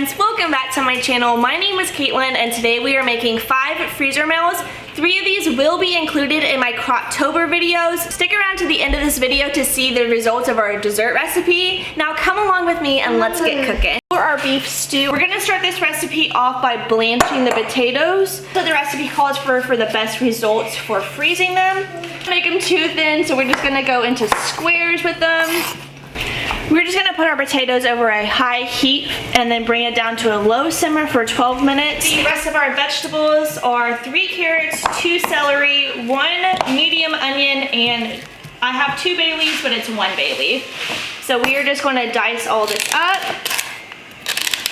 friends, welcome back to my channel. My name is Caitlin and today we are making 5 freezer meals. 3 of these will be included in my Croctober videos. Stick around to the end of this video to see the results of our dessert recipe. Now come along with me and let's get cooking. For our beef stew, we're gonna start this recipe off by blanching the potatoes. So the recipe calls for the best results for freezing them. Make them too thin, so we're just gonna go into squares with them. We're just gonna put our potatoes over a high heat and then bring it down to a low simmer for 12 minutes. The rest of our vegetables are 3 carrots, 2 celery, 1 medium onion, and I have 2 bay leaves, but it's 1 bay leaf. So we are just gonna dice all this up.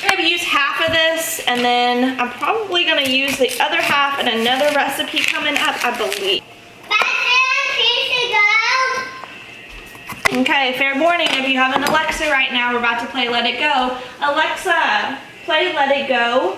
I'm gonna use half of this, and then I'm probably gonna use the other half in another recipe coming up, I believe. Okay, fair warning, if you have an Alexa right now, we're about to play Let It Go. Alexa, play Let It Go.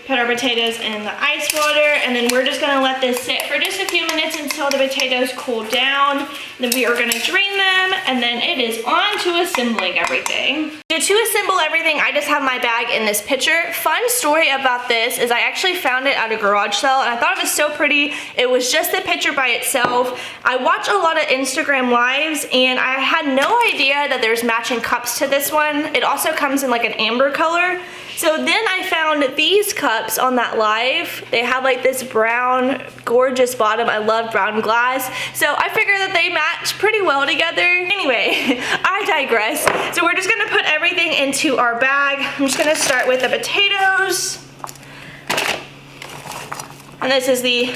Put our potatoes in the ice water, and then we're just gonna let this sit for just a few minutes until the potatoes cool down. Then we are gonna drain them, and then it is on to assembling everything. So to assemble everything, I just have my bag in this pitcher. Fun story about this is I actually found it at a garage sale, and I thought it was so pretty. It was just the pitcher by itself. I watch a lot of Instagram lives, and I had no idea that there's matching cups to this one. It also comes in like an amber color. So then I found these cups on that live. They have like this brown, gorgeous bottom. I love brown glass. So I figured that they match pretty well together. Anyway, I digress. So we're just gonna put everything into our bag. I'm just gonna start with the potatoes. And this is the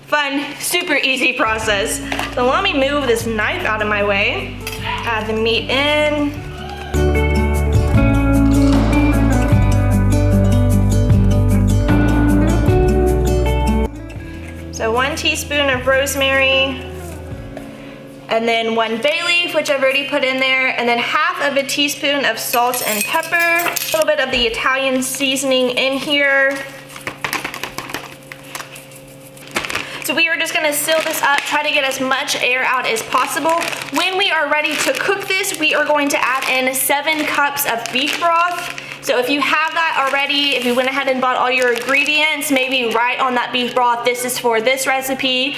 fun, super easy process. So let me move this knife out of my way. Add the meat in. So 1 teaspoon of rosemary, and then 1 bay leaf, which I've already put in there, and then half of a teaspoon of salt and pepper, a little bit of the Italian seasoning in here. So we are just gonna seal this up, try to get as much air out as possible. When we are ready to cook this, we are going to add in 7 cups of beef broth. So if you have that already, if you went ahead and bought all your ingredients, maybe write on that beef broth, this is for this recipe,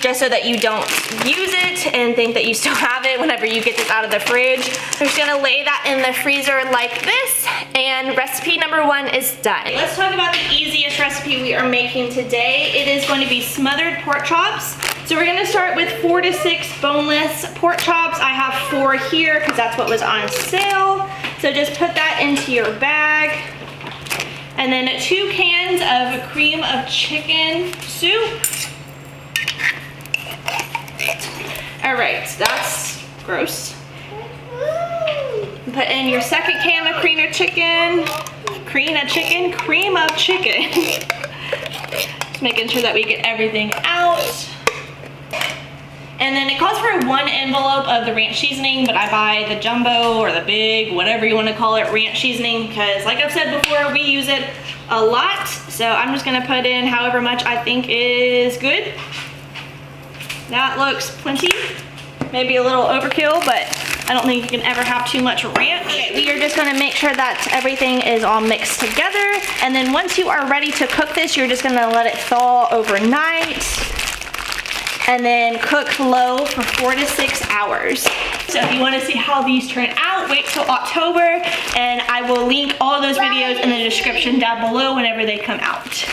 just so that you don't use it and think that you still have it whenever you get this out of the fridge. I'm just gonna lay that in the freezer like this, and recipe number 1 is done. Let's talk about the easiest recipe we are making today. It is going to be smothered pork chops. So we're gonna start with 4 to 6 boneless pork chops. I have 4 here because that's what was on sale. So just put that into your bag. And then 2 cans of cream of chicken soup. All right, that's gross. Put in your 2nd can of cream of chicken. Just making sure that we get everything out. And then it calls for 1 envelope of the ranch seasoning, but I buy the jumbo or the big, whatever you want to call it, ranch seasoning, because like I've said before, we use it a lot. So I'm just gonna put in however much I think is good. That looks plenty. Maybe a little overkill, but I don't think you can ever have too much ranch. Okay, we are just gonna make sure that everything is all mixed together. And then once you are ready to cook this, you're just gonna let it thaw overnight. And then cook low for 4 to 6 hours. So if you want to see how these turn out, wait till October, and I will link all of those videos in the description down below whenever they come out.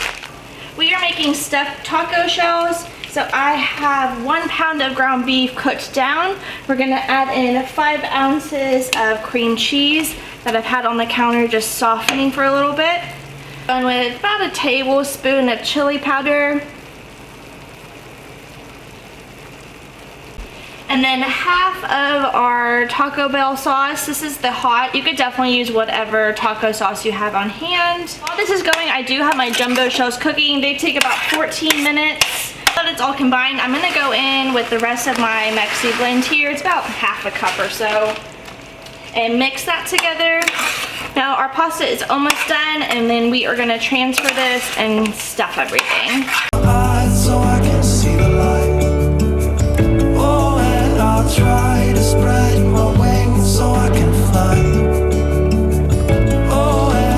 We are making stuffed taco shells. So I have 1 pound of ground beef cooked down. We're gonna add in 5 ounces of cream cheese that I've had on the counter just softening for a little bit. And with about a tablespoon of chili powder. And then half of our Taco Bell sauce. This is the hot. You could definitely use whatever taco sauce you have on hand. While this is going, I do have my jumbo shells cooking. They take about 14 minutes. But it's all combined. I'm gonna go in with the rest of my Mexi blend here. It's about half a cup or so. And mix that together. Now our pasta is almost done, and then we are gonna transfer this and stuff everything. So I can see the light. Oh, and I'll try to spread my wings so I can fly. Oh, and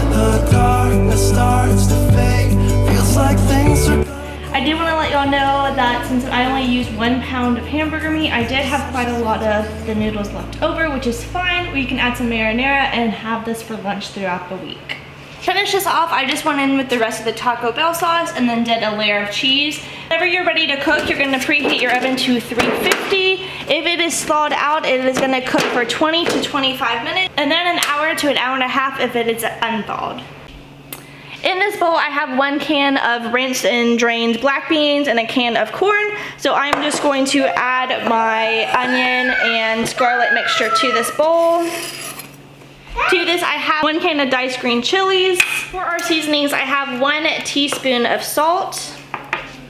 but since I only used 1 pound of hamburger meat, I did have quite a lot of the noodles left over, which is fine. We can add some marinara and have this for lunch throughout the week. To finish this off, I just went in with the rest of the Taco Bell sauce and then did a layer of cheese. Whenever you're ready to cook, you're gonna preheat your oven to 350. If it is thawed out, it is gonna cook for 20 to 25 minutes, and then an hour to an hour and a half if it is unthawed. In this bowl, I have 1 can of rinsed and drained black beans and a can of corn. So I'm just going to add my onion and garlic mixture to this bowl. To this, I have 1 can of diced green chilies. For our seasonings, I have 1 teaspoon of salt,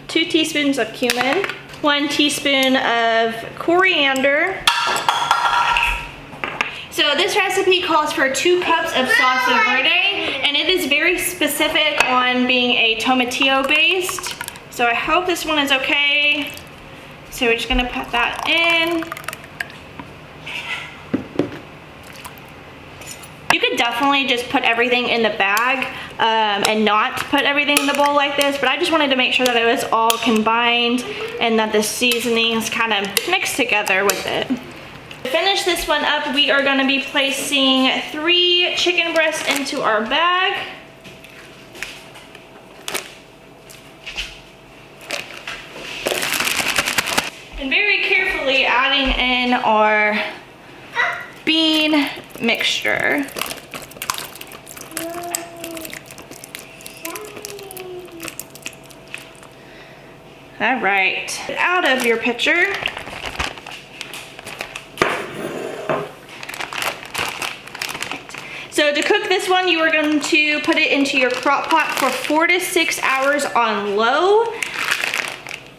2 teaspoons of cumin, 1 teaspoon of coriander. So this recipe calls for 2 cups of salsa verde, and it is very specific on being a tomatillo based. So I hope this one is okay. So we're just gonna put that in. You could definitely just put everything in the bag and not put everything in the bowl like this, but I just wanted to make sure that it was all combined and that the seasonings kind of mixed together with it. To finish this one up, we are going to be placing 3 chicken breasts into our bag. And very carefully adding in our bean mixture. All right, out of your pitcher. So to cook this one, you are going to put it into your crock pot for 4 to 6 hours on low.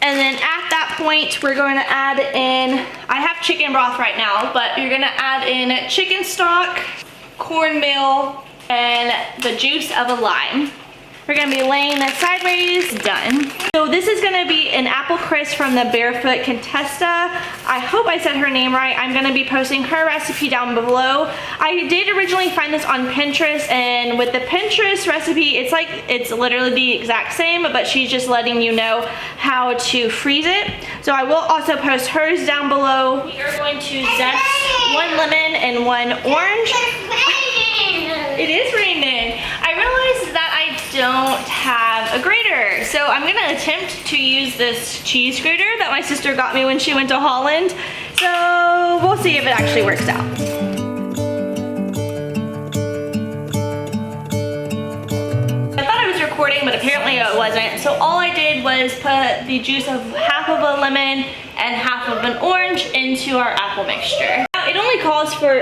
And then at that point, we're going to add in, I have chicken broth right now, but you're going to add in chicken stock, cornmeal, and the juice of a lime. We're going to be laying this sideways, done. So this is going to be an apple crisp from the Barefoot Contessa. I hope I said her name right. I'm going to be posting her recipe down below. I did originally find this on Pinterest, and with the Pinterest recipe, it's literally the exact same, but she's just letting you know how to freeze it. So I will also post hers down below. We are going to zest 1 lemon and 1 orange. It is raining. I realized that I don't have a grater, so I'm gonna attempt to use this cheese grater that my sister got me when she went to Holland. So we'll see if it actually works out. I thought I was recording, but apparently it wasn't. So all I did was put the juice of half of a lemon and half of an orange into our apple mixture. It only calls for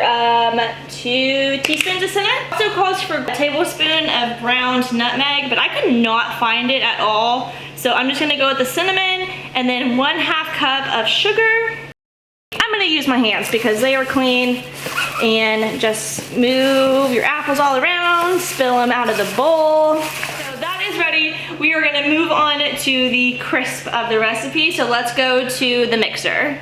2 teaspoons of cinnamon. It also calls for a tablespoon of ground nutmeg, but I could not find it at all. So I'm just gonna go with the cinnamon and then 1/2 cup of sugar. I'm gonna use my hands because they are clean, and just move your apples all around, spill them out of the bowl. So that is ready. We are gonna move on to the crisp of the recipe. So let's go to the mixer.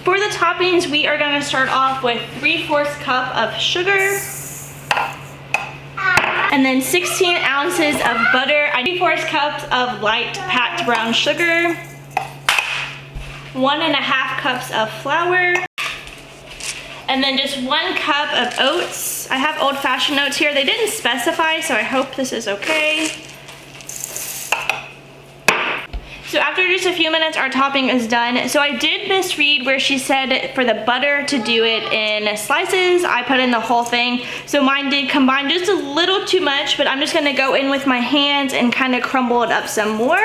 For the toppings, we are gonna start off with 3/4 cup of sugar, and then 16 ounces of butter, 3/4 cups of light packed brown sugar, 1.5 cups of flour, and then just 1 cup of oats. I have old-fashioned oats here. They didn't specify, so I hope this is okay. So after just a few minutes, our topping is done. So I did misread where she said for the butter to do it in slices. I put in the whole thing. So mine did combine just a little too much, but I'm just gonna go in with my hands and kind of crumble it up some more.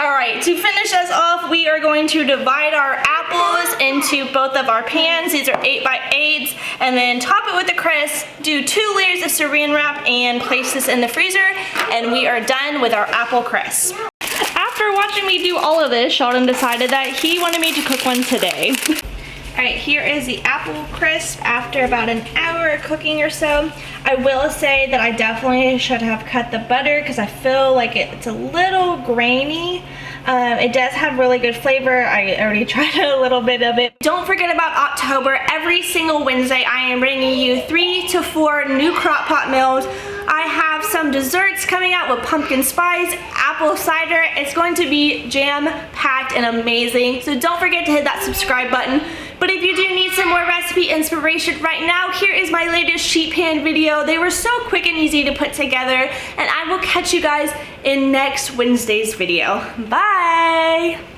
All right, to finish us off, we are going to divide our apples into both of our pans. These are 8x8s, and then top it with the crisp, do 2 layers of saran wrap, and place this in the freezer, and we are done with our apple crisp. After watching me do all of this, Sheldon decided that he wanted me to cook one today. All right, here is the apple crisp after about an hour cooking or so. I will say that I definitely should have cut the butter because I feel like it's a little grainy. It does have really good flavor. I already tried a little bit of it. Don't forget about October. Every single Wednesday, I am bringing you 3 to 4 new crock pot meals. I have some some desserts coming out with pumpkin spice, apple cider. It's going to be jam-packed and amazing. So don't forget to hit that subscribe button. But if you do need some more recipe inspiration right now, here is my latest sheet pan video. They were so quick and easy to put together, and I will catch you guys in next Wednesday's video. Bye!